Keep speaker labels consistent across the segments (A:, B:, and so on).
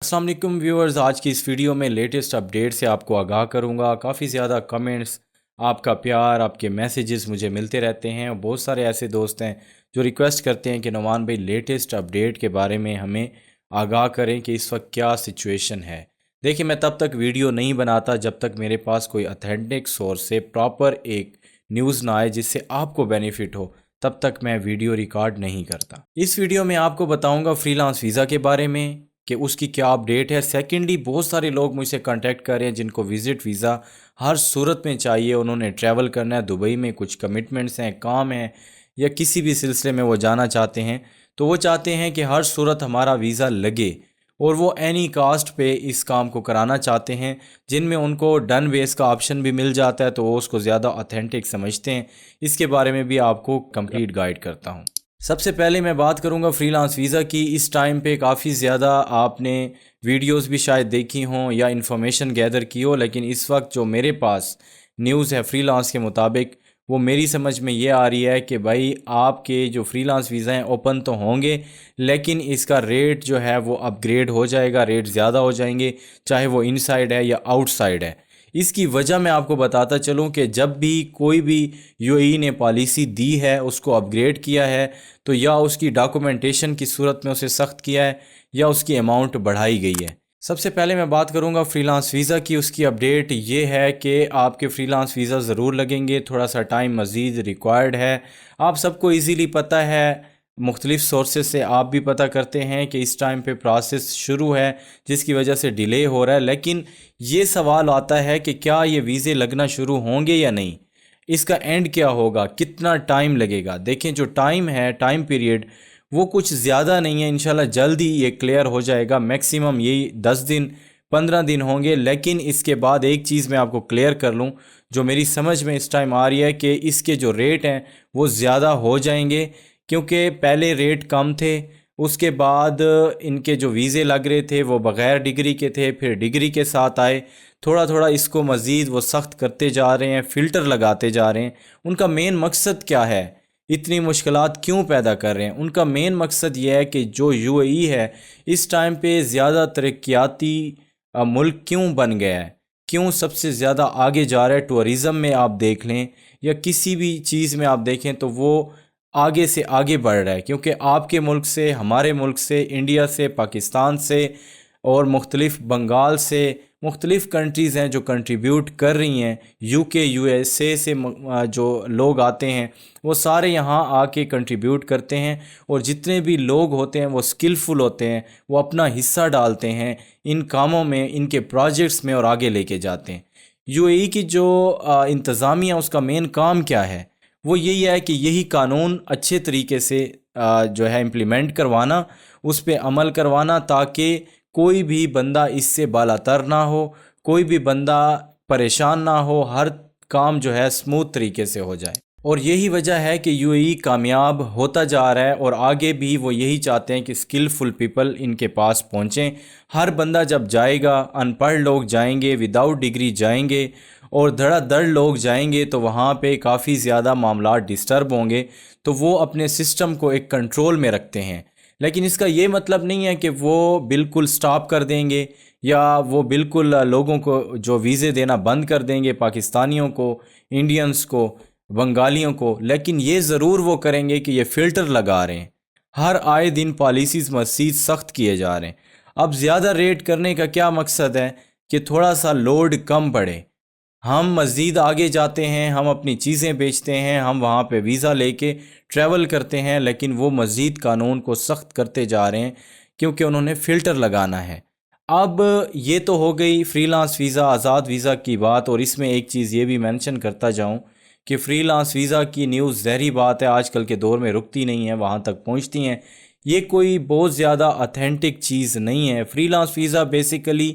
A: अस्सलाम वालेकुम व्यूअर्स, आज की इस वीडियो में लेटेस्ट अपडेट से आपको आगाह करूंगा। काफ़ी ज़्यादा कमेंट्स, आपका प्यार, आपके मैसेजेस मुझे मिलते रहते हैं और बहुत सारे ऐसे दोस्त हैं जो रिक्वेस्ट करते हैं कि नुमान भाई लेटेस्ट अपडेट के बारे में हमें आगाह करें कि इस वक्त क्या सिचुएशन है। देखिए, मैं तब तक वीडियो नहीं बनाता जब तक मेरे पास कोई अथेंटिक सोर्स से प्रॉपर एक न्यूज़ ना आए जिससे आपको बेनिफिट हो, तब तक मैं वीडियो रिकॉर्ड नहीं करता। इस वीडियो में आपको बताऊंगा फ्रीलांस वीज़ा के बारे में कि उसकी क्या अपडेट है। सेकेंडली, बहुत सारे लोग मुझसे कांटेक्ट कर रहे हैं जिनको विज़िट वीज़ा हर सूरत में चाहिए। उन्होंने ट्रैवल करना है, दुबई में कुछ कमिटमेंट्स हैं, काम है, या किसी भी सिलसिले में वो जाना चाहते हैं। तो वो चाहते हैं कि हर सूरत हमारा वीज़ा लगे और वो एनी कास्ट पे इस काम को कराना चाहते हैं, जिनमें उनको डन बेस का ऑप्शन भी मिल जाता है तो वो उसको ज़्यादा ऑथेंटिक समझते हैं। इसके बारे में भी आपको कंप्लीट गाइड करता हूँ। सबसे पहले मैं बात करूंगा फ्रीलांस वीज़ा की। इस टाइम पे काफ़ी ज़्यादा आपने वीडियोस भी शायद देखी हों या इन्फॉर्मेशन गैदर की हो, लेकिन इस वक्त जो मेरे पास न्यूज़ है फ्रीलांस के मुताबिक, वो मेरी समझ में ये आ रही है कि भाई आपके जो फ्रीलांस वीज़ा हैं ओपन तो होंगे, लेकिन इसका रेट जो है वो अपग्रेड हो जाएगा, रेट ज़्यादा हो जाएंगे, चाहे वो इनसाइड है या आउटसाइड है। इसकी वजह मैं आपको बताता चलूं कि जब भी कोई भी यूएई ने पॉलिसी दी है, उसको अपग्रेड किया है, तो या उसकी डॉक्यूमेंटेशन की सूरत में उसे सख्त किया है या उसकी अमाउंट बढ़ाई गई है। सबसे पहले मैं बात करूंगा फ्रीलांस वीज़ा की। उसकी अपडेट ये है कि आपके फ्रीलांस वीज़ा ज़रूर लगेंगे, थोड़ा सा टाइम मज़ीद रिक्वायर्ड है। आप सबको इजीली पता है, मुख्तलिफ़ सोर्सेज से आप भी पता करते हैं कि इस टाइम पे प्रोसेस शुरू है जिसकी वजह से डिले हो रहा है। लेकिन ये सवाल आता है कि क्या ये वीज़े लगना शुरू होंगे या नहीं, इसका एंड क्या होगा, कितना टाइम लगेगा। देखें, जो टाइम है, टाइम पीरियड, वो कुछ ज़्यादा नहीं है। इंशाल्लाह जल्द ही ये क्लियर हो जाएगा। मैक्सिमम यही 10 दिन 15 दिन होंगे। लेकिन इसके बाद एक चीज़ मैं आपको क्लियर कर लूँ जो मेरी समझ में इस टाइम आ रही है कि इसके जो रेट हैं वो ज़्यादा हो जाएंगे, क्योंकि पहले रेट कम थे, उसके बाद इनके जो वीज़े लग रहे थे वो बग़ैर डिग्री के थे, फिर डिग्री के साथ आए। थोड़ा थोड़ा इसको मज़ीद वो सख्त करते जा रहे हैं, फ़िल्टर लगाते जा रहे हैं। उनका मेन मकसद क्या है, इतनी मुश्किलात क्यों पैदा कर रहे हैं? उनका मेन मकसद ये है कि जो यूएई है इस टाइम पे ज़्यादा तरक्याती मुल्क क्यों बन गया है, क्यों सबसे ज़्यादा आगे जा रहा है। टूरिज़म में आप देख लें या किसी भी चीज़ में आप देखें तो वो आगे से आगे बढ़ रहा है, क्योंकि आपके मुल्क से, हमारे मुल्क से, इंडिया से, पाकिस्तान से और मुख्तलिफ़ बंगाल से मुख्तलिफ़ कंट्रीज़ हैं जो कंट्रीब्यूट कर रही हैं। यूके, यूएसए से जो लोग आते हैं वो सारे यहाँ आके कंट्रीब्यूट करते हैं, और जितने भी लोग होते हैं वो स्किलफुल होते हैं, वो अपना हिस्सा डालते हैं इन कामों में, इनके प्रोजेक्ट्स में, और आगे लेके जाते हैं। यूएई की जो इंतज़ामिया, उसका मेन काम क्या है? वो यही है कि यही कानून अच्छे तरीके से जो है इम्प्लीमेंट करवाना, उस पर अमल करवाना, ताकि कोई भी बंदा इससे बालातर ना हो, कोई भी बंदा परेशान ना हो, हर काम जो है स्मूथ तरीके से हो जाए। और यही वजह है कि यूएई कामयाब होता जा रहा है, और आगे भी वो यही चाहते हैं कि स्किलफुल पीपल इनके पास पहुँचें। हर बंदा जब जाएगा, अनपढ़ लोग जाएंगे, विदाउट डिग्री जाएंगे, और धड़ाधड़ लोग जाएंगे, तो वहाँ पे काफ़ी ज़्यादा मामला डिस्टर्ब होंगे। तो वो अपने सिस्टम को एक कंट्रोल में रखते हैं। लेकिन इसका ये मतलब नहीं है कि वो बिल्कुल स्टॉप कर देंगे या वो बिल्कुल लोगों को जो वीज़े देना बंद कर देंगे, पाकिस्तानियों को, इंडियंस को, बंगालियों को। लेकिन ये ज़रूर वो करेंगे कि ये फ़िल्टर लगा रहे हैं, हर आए दिन पॉलिसीज़ मज़ीद सख्त किए जा रहे हैं। अब ज़्यादा रेट करने का क्या मकसद है कि थोड़ा सा लोड कम पड़े, हम मज़ीद आगे जाते हैं, हम अपनी चीज़ें बेचते हैं, हम वहाँ पे वीज़ा लेके ट्रैवल करते हैं, लेकिन वो मज़ीद कानून को सख्त करते जा रहे हैं क्योंकि उन्होंने फ़िल्टर लगाना है। अब ये तो हो गई फ्रीलांस वीज़ा, आज़ाद वीज़ा की बात। और इसमें एक चीज़ ये भी मेंशन करता जाऊँ कि फ्रीलांस वीज़ा की न्यूज़ ज़हरी बात है, आजकल के दौर में रुकती नहीं है, वहाँ तक पहुँचती हैं। ये कोई बहुत ज़्यादा अथेंटिक चीज़ नहीं है। फ्रीलांस वीज़ा बेसिकली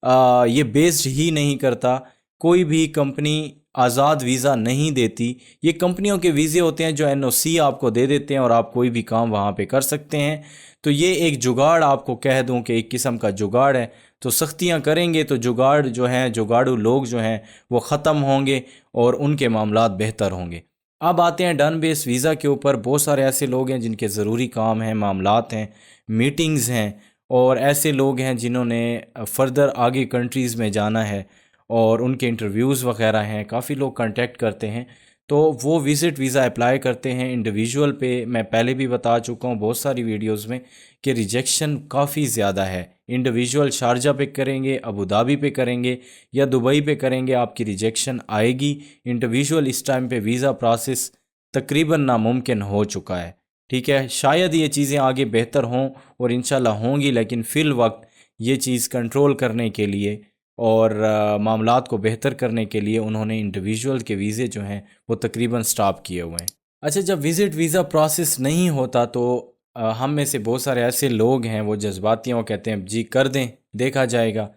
A: ये बेस्ड ही नहीं करता, कोई भी कंपनी आज़ाद वीज़ा नहीं देती। ये कंपनियों के वीज़े होते हैं जो एनओसी आपको दे देते हैं और आप कोई भी काम वहाँ पे कर सकते हैं। तो ये एक जुगाड़, आपको कह दूं कि एक किस्म का जुगाड़ है। तो सख्तियाँ करेंगे तो जुगाड़ जो हैं, जुगाड़ू लोग जो हैं वो ख़त्म होंगे और उनके मामलात बेहतर होंगे। अब आते हैं डन बेस वीज़ा के ऊपर। बहुत सारे ऐसे लोग हैं जिनके ज़रूरी काम हैं, मामलात हैं, मीटिंग्स हैं, और ऐसे लोग हैं जिन्होंने फर्दर आगे कंट्रीज़ में जाना है और उनके इंटरव्यूज़ वगैरह हैं, काफ़ी लोग कांटेक्ट करते हैं, तो वो विज़िट वीज़ा अप्लाई करते हैं इंडिविजुअल पे। मैं पहले भी बता चुका हूँ बहुत सारी वीडियोस में कि रिजेक्शन काफ़ी ज़्यादा है। इंडिविजुअल शारजा पे करेंगे, अबू धाबी पे करेंगे या दुबई पे करेंगे, आपकी रिजेक्शन आएगी। इंडिविजुअल इस टाइम पे वीज़ा प्रोसेस तकरीबन नामुमकिन हो चुका है। ठीक है, शायद ये चीज़ें आगे बेहतर हों और इंशाल्लाह होंगी, लेकिन फ़िल वक्त ये चीज़ कंट्रोल करने के लिए और मामलात को बेहतर करने के लिए उन्होंने इंडिविजुअल के वीज़े जो हैं वो तकरीबन स्टॉप किए हुए हैं। अच्छा, जब विज़िट वीज़ा प्रोसेस नहीं होता तो हम में से बहुत सारे ऐसे लोग हैं वो जज्बाती हैं, वो कहते हैं जी कर दें, देखा जाएगा।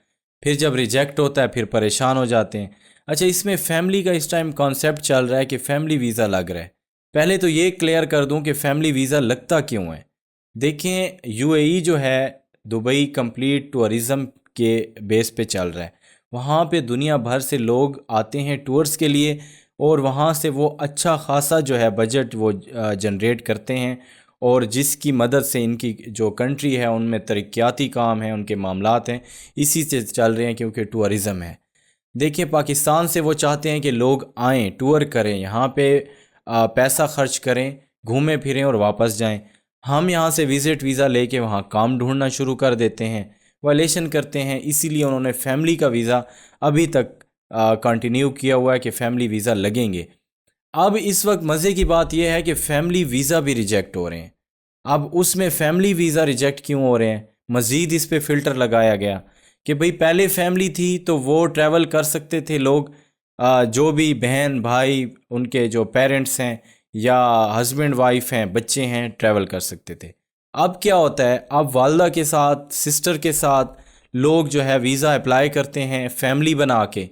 A: फिर जब रिजेक्ट होता है फिर परेशान हो जाते हैं। अच्छा, इसमें फ़ैमिली का इस टाइम कॉन्सेप्ट चल रहा है कि फ़ैमिली वीज़ा लग रहा है। पहले तो ये क्लियर कर दूं कि फ़ैमिली वीज़ा लगता क्यों है। देखें, यूएई जो है दुबई कंप्लीट टूरिज़्म के बेस पे चल रहा है। वहाँ पे दुनिया भर से लोग आते हैं टूर्स के लिए और वहाँ से वो अच्छा खासा जो है बजट वो जनरेट करते हैं और जिसकी मदद से इनकी जो कंट्री है उनमें तरक्याती काम है, उनके मामलात हैं, इसी से चल रहे हैं क्योंकि टूरिज़्म है। देखिए, पाकिस्तान से वो चाहते हैं कि लोग आएँ, टूर करें, यहाँ पे पैसा खर्च करें, घूमें फिरें और वापस जाएं। हम यहाँ से विज़िट वीज़ा लेके वहाँ काम ढूंढना शुरू कर देते हैं, वायलेशन करते हैं। इसीलिए उन्होंने फ़ैमिली का वीज़ा अभी तक कंटिन्यू किया हुआ है कि फ़ैमिली वीज़ा लगेंगे। अब इस वक्त मज़े की बात यह है कि फ़ैमिली वीज़ा भी रिजेक्ट हो रहे हैं। अब उसमें फ़ैमिली वीज़ा रिजेक्ट क्यों हो रहे हैं? मज़ीद इस पे फ़िल्टर लगाया गया कि भाई पहले फ़ैमिली थी तो वो ट्रैवल कर सकते थे लोग, जो भी बहन भाई उनके जो पेरेंट्स हैं या हस्बैंड वाइफ हैं, बच्चे हैं, ट्रैवल कर सकते थे। अब क्या होता है, अब वालदा के साथ, सिस्टर के साथ लोग जो है वीज़ा अप्लाई करते हैं फ़ैमिली बना के।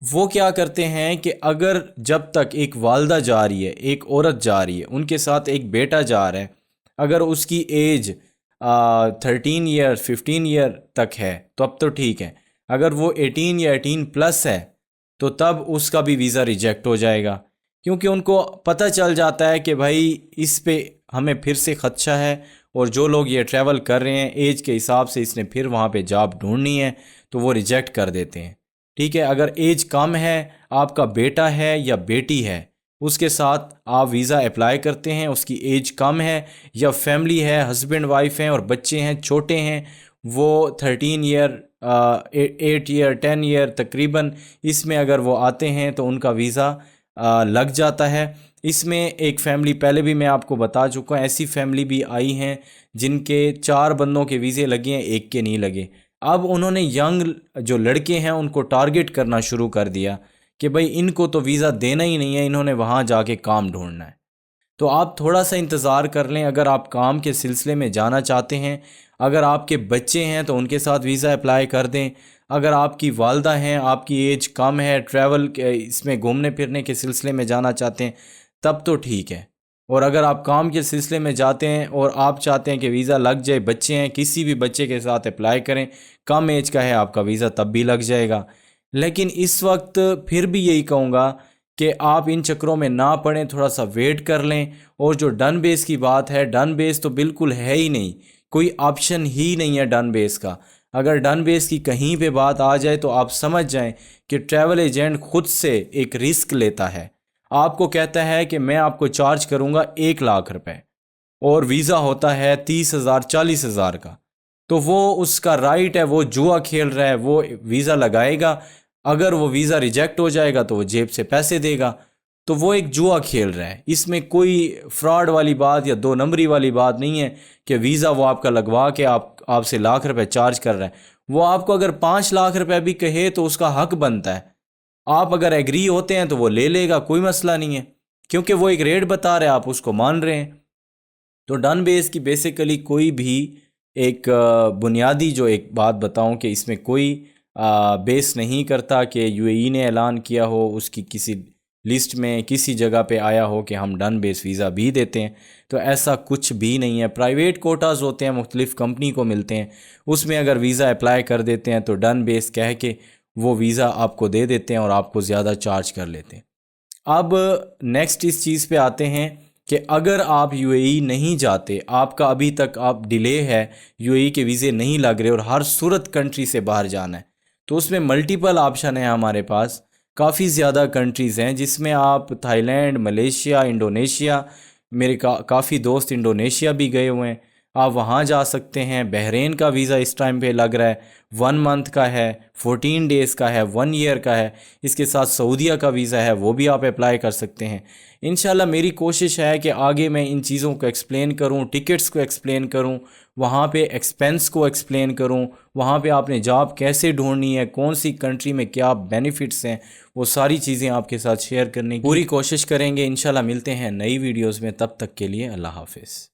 A: वो क्या करते हैं कि अगर जब तक एक वालदा जा रही है, एक औरत जा रही है, उनके साथ एक बेटा जा रहा है, अगर उसकी एज 13 ईयर 15 ईयर तक है तो अब तो ठीक है। अगर वो 18 या 18+ है तो तब उसका भी वीज़ा रिजेक्ट हो जाएगा, क्योंकि उनको पता चल जाता है कि भाई इस पे हमें फिर से खदशा है और जो लोग ये ट्रैवल कर रहे हैं एज के हिसाब से इसने फिर वहाँ पे जॉब ढूंढनी है, तो वो रिजेक्ट कर देते हैं। ठीक है, अगर एज कम है, आपका बेटा है या बेटी है, उसके साथ आप वीज़ा अप्लाई करते हैं, उसकी एज कम है या फैमिली है, हस्बैंड वाइफ हैं और बच्चे हैं, छोटे हैं, वो 13 ईयर 8 ईयर 10 ईयर तकरीबन इसमें अगर वो आते हैं तो उनका वीज़ा लग जाता है। इसमें एक फ़ैमिली पहले भी मैं आपको बता चुका हूँ, ऐसी फ़ैमिली भी आई हैं जिनके 4 बंदों के वीज़े लगे हैं, एक के नहीं लगे। अब उन्होंने यंग जो लड़के हैं उनको टारगेट करना शुरू कर दिया कि भाई इनको तो वीज़ा देना ही नहीं है, इन्होंने वहाँ जाके काम ढूंढना है। तो आप थोड़ा सा इंतज़ार कर लें। अगर आप काम के सिलसिले में जाना चाहते हैं, अगर आपके बच्चे हैं तो उनके साथ वीज़ा अप्लाई कर दें। अगर आपकी वालदा हैं, आपकी एज कम है, ट्रैवल इसमें घूमने फिरने के सिलसिले में जाना चाहते हैं, तब तो ठीक है। और अगर आप काम के सिलसिले में जाते हैं और आप चाहते हैं कि वीज़ा लग जाए, बच्चे हैं, किसी भी बच्चे के साथ अप्लाई करें, कम एज का है, आपका वीज़ा तब भी लग जाएगा। लेकिन इस वक्त फिर भी यही कहूँगा कि आप इन चक्रों में ना पड़ें, थोड़ा सा वेट कर लें। और जो डन बेस की बात है, डन बेस तो बिल्कुल है ही नहीं, कोई ऑप्शन ही नहीं है डन बेस का। अगर डन बेस की कहीं पे बात आ जाए तो आप समझ जाएं कि ट्रैवल एजेंट खुद से एक रिस्क लेता है। आपको कहता है कि मैं आपको चार्ज करूँगा 1 लाख रुपए और वीज़ा होता है 30,000 40,000 का, तो वो उसका राइट है, वो जुआ खेल रहा है, वो वीज़ा लगाएगा। अगर वो वीज़ा रिजेक्ट हो जाएगा तो वो जेब से पैसे देगा, तो वो एक जुआ खेल रहा है। इसमें कोई फ्रॉड वाली बात या 2 नंबरी वाली बात नहीं है कि वीज़ा वो आपका लगवा के आपसे लाख रुपए चार्ज कर रहा है। वो आपको अगर 5 लाख रुपए भी कहे तो उसका हक बनता है। आप अगर एग्री होते हैं तो वो ले लेगा, कोई मसला नहीं है, क्योंकि वो एक रेट बता रहे हैं, आप उसको मान रहे हैं। तो डन बेस की बेसिकली कोई भी एक बुनियादी जो एक बात बताऊं कि इसमें कोई बेस नहीं करता कि यूएई ने ऐलान किया हो, उसकी किसी लिस्ट में किसी जगह पे आया हो कि हम डन बेस वीज़ा भी देते हैं, तो ऐसा कुछ भी नहीं है। प्राइवेट कोटाज होते हैं, मुख्तलिफ़ कंपनी को मिलते हैं, उसमें अगर वीज़ा अप्लाई कर देते हैं तो डन बेस कह के वो वीज़ा आपको दे देते हैं और आपको ज़्यादा चार्ज कर लेते हैं। अब नेक्स्ट इस चीज़ पे आते हैं कि अगर आप यूएई नहीं जाते, आपका अभी तक आप डिले है, यूएई के वीज़े नहीं लग रहे और हर सूरत कंट्री से बाहर जाना है, तो उसमें मल्टीपल ऑप्शन है हमारे पास। काफ़ी ज़्यादा कंट्रीज़ हैं जिसमें आप थाईलैंड, मलेशिया, इंडोनेशिया, मेरे काफ़ी दोस्त इंडोनेशिया भी गए हुए हैं, आप वहाँ जा सकते हैं। बहरीन का वीज़ा इस टाइम पे लग रहा है, 1 मंथ का है, 14 डेज़ का है, 1 ईयर का है। इसके साथ सऊदीया का वीज़ा है, वो भी आप अप्लाई कर सकते हैं। इंशाल्लाह मेरी कोशिश है कि आगे मैं इन चीज़ों को एक्सप्लेन करूं, टिकट्स को एक्सप्लेन करूं, वहाँ पे एक्सपेंस को एक्सप्लेन करूं, वहाँ पे आपने जॉब कैसे ढूंढनी है, कौन सी कंट्री में क्या बेनिफिट्स हैं, वो सारी चीज़ें आपके साथ शेयर करने की पूरी कोशिश करेंगे। इंशाल्लाह मिलते हैं नई वीडियोज़ में, तब तक के लिए अल्लाह हाफिज़।